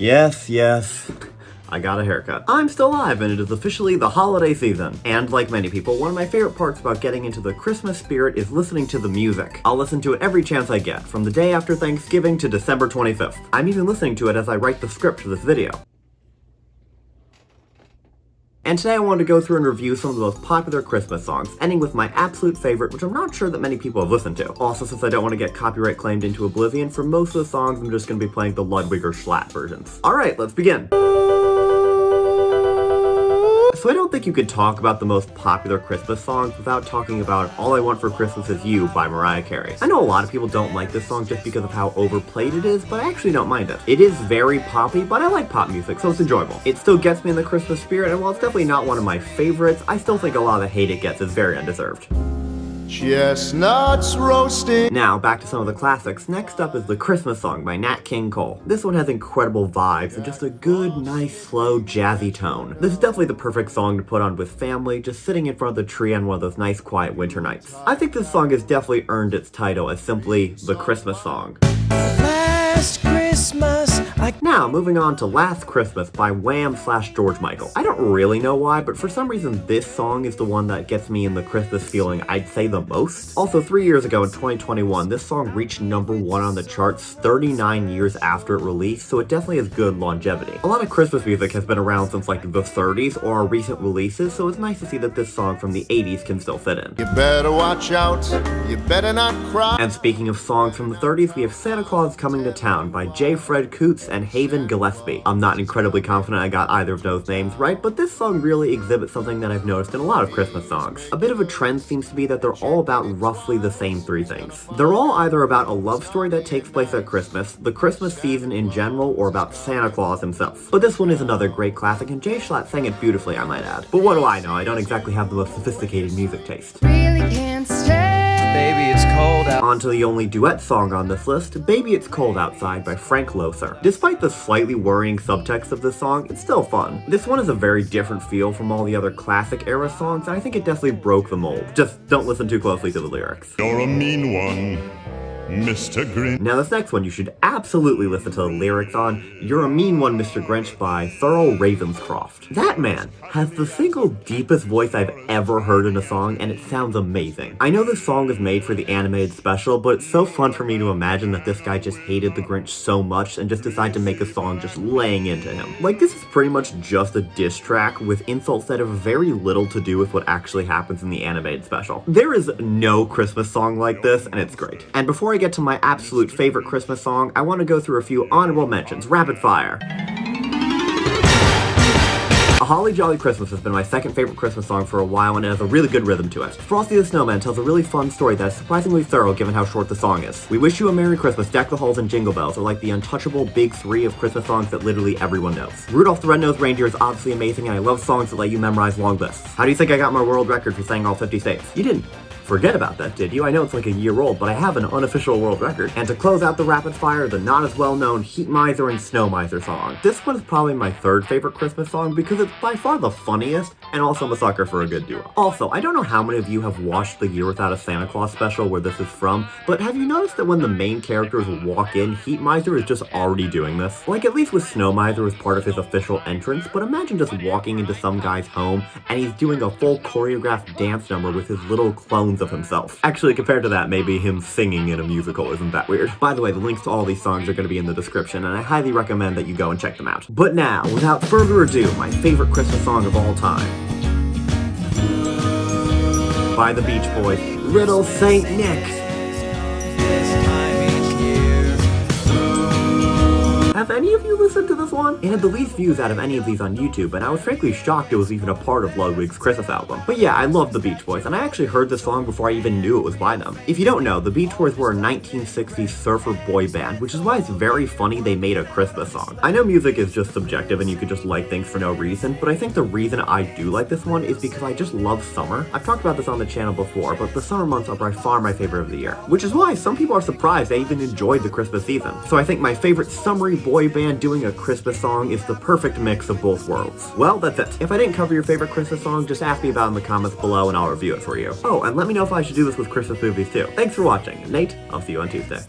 Yes, I got a haircut. I'm still alive and it is officially the holiday season. And like many people, one of my favorite parts about getting into the Christmas spirit is listening to the music. I'll listen to it every chance I get, from the day after Thanksgiving to December 25th. I'm even listening to it as I write the script for this video. And today I wanted to go through and review some of the most popular Christmas songs, ending with my absolute favorite, which I'm not sure that many people have listened to. Also, since I don't want to get copyright claimed into oblivion, for most of the songs I'm just going to be playing the Ludwig or Schlatt versions. Alright, let's begin. So I don't think you could talk about the most popular Christmas songs without talking about All I Want for Christmas Is You by Mariah Carey. I know a lot of people don't like this song just because of how overplayed it is, but I actually don't mind it. It is very poppy, but I like pop music, so it's enjoyable. It still gets me in the Christmas spirit, and while it's definitely not one of my favorites, I still think a lot of the hate it gets is very undeserved. Chestnuts roasting. Now, back to some of the classics. Next up is The Christmas Song by Nat King Cole. This one has incredible vibes and just a good, nice, slow, jazzy tone. This is definitely the perfect song to put on with family, just sitting in front of the tree on one of those nice, quiet winter nights. I think this song has definitely earned its title as simply The Christmas Song. Last Christmas, Now, moving on to Last Christmas by Wham/George Michael. I don't really know why, but for some reason this song is the one that gets me in the Christmas feeling I'd say the most. Also, 3 years ago in 2021, this song reached #1 on the charts 39 years after it released, so it definitely has good longevity. A lot of Christmas music has been around since like the 30s or recent releases, so it's nice to see that this song from the 80s can still fit in. You better watch out, you better not cry. And speaking of songs from the 30s, we have Santa Claus Coming to Town by J. Fred Coots and Haven Gillespie. I'm not incredibly confident I got either of those names right, but this song really exhibits something that I've noticed in a lot of Christmas songs. A bit of a trend seems to be that they're all about roughly the same three things. They're all either about a love story that takes place at Christmas, the Christmas season in general, or about Santa Claus himself. But this one is another great classic, and Jay Schlatt sang it beautifully, I might add. But what do I know? I don't exactly have the most sophisticated music taste. Really can't stay. Baby, it's cold out. On to the only duet song on this list, Baby It's Cold Outside by Frank Loesser. Despite the slightly worrying subtext of this song, it's still fun. This one is a very different feel from all the other classic era songs, and I think it definitely broke the mold. Just don't listen too closely to the lyrics. You're a mean one, Mr. Grinch. Now this next one you should absolutely listen to the lyrics on. You're a Mean One, Mr. Grinch by Thurl Ravenscroft. That man has the single deepest voice I've ever heard in a song, and it sounds amazing. I know this song was made for the animated special, but it's so fun for me to imagine that this guy just hated the Grinch so much and just decided to make a song just laying into him. Like, this is pretty much just a diss track with insults that have very little to do with what actually happens in the animated special. There is no Christmas song like this, and it's great. And before I get to my absolute favorite Christmas song, I want to go through a few honorable mentions. Rapid fire. A Holly Jolly Christmas has been my second favorite Christmas song for a while, and it has a really good rhythm to it. Frosty the Snowman tells a really fun story that is surprisingly thorough given how short the song is. We Wish You a Merry Christmas, Deck the Halls, and Jingle Bells are like the untouchable big three of Christmas songs that literally everyone knows. Rudolph the Red-Nosed Reindeer is obviously amazing, and I love songs that let you memorize long lists. How do you think I got my world record for saying all 50 states? You didn't forget about that, did you? I know it's like a year old, but I have an unofficial world record. And to close out the rapid fire, the not as well-known Heat Miser and Snow Miser song. This one is probably my third favorite Christmas song because it's by far the funniest, and also I'm a sucker for a good duo. Also, I don't know how many of you have watched the Year Without a Santa Claus special where this is from, but have you noticed that when the main characters walk in, Heat Miser is just already doing this? Like, at least with Snow Miser as part of his official entrance, but imagine just walking into some guy's home and he's doing a full choreographed dance number with his little clones of himself. Actually, compared to that, maybe him singing in a musical isn't that weird. By the way, the links to all these songs are going to be in the description, and I highly recommend that you go and check them out. But now, without further ado, my favorite Christmas song of all time. By the Beach Boys, Riddle St. Nick. Have any of you listened to this one? It had the least views out of any of these on YouTube, and I was frankly shocked it was even a part of Ludwig's Christmas album. But yeah, I love the Beach Boys, and I actually heard this song before I even knew it was by them. If you don't know, the Beach Boys were a 1960s surfer boy band, which is why it's very funny they made a Christmas song. I know music is just subjective and you could just like things for no reason, but I think the reason I do like this one is because I just love summer. I've talked about this on the channel before, but the summer months are by far my favorite of the year, which is why some people are surprised I even enjoyed the Christmas season. So I think my favorite summery boy band doing a Christmas song is the perfect mix of both worlds. Well, that's it. If I didn't cover your favorite Christmas song, just ask me about it in the comments below and I'll review it for you. Oh, and let me know if I should do this with Christmas movies too. Thanks for watching. Nate, I'll see you on Tuesday.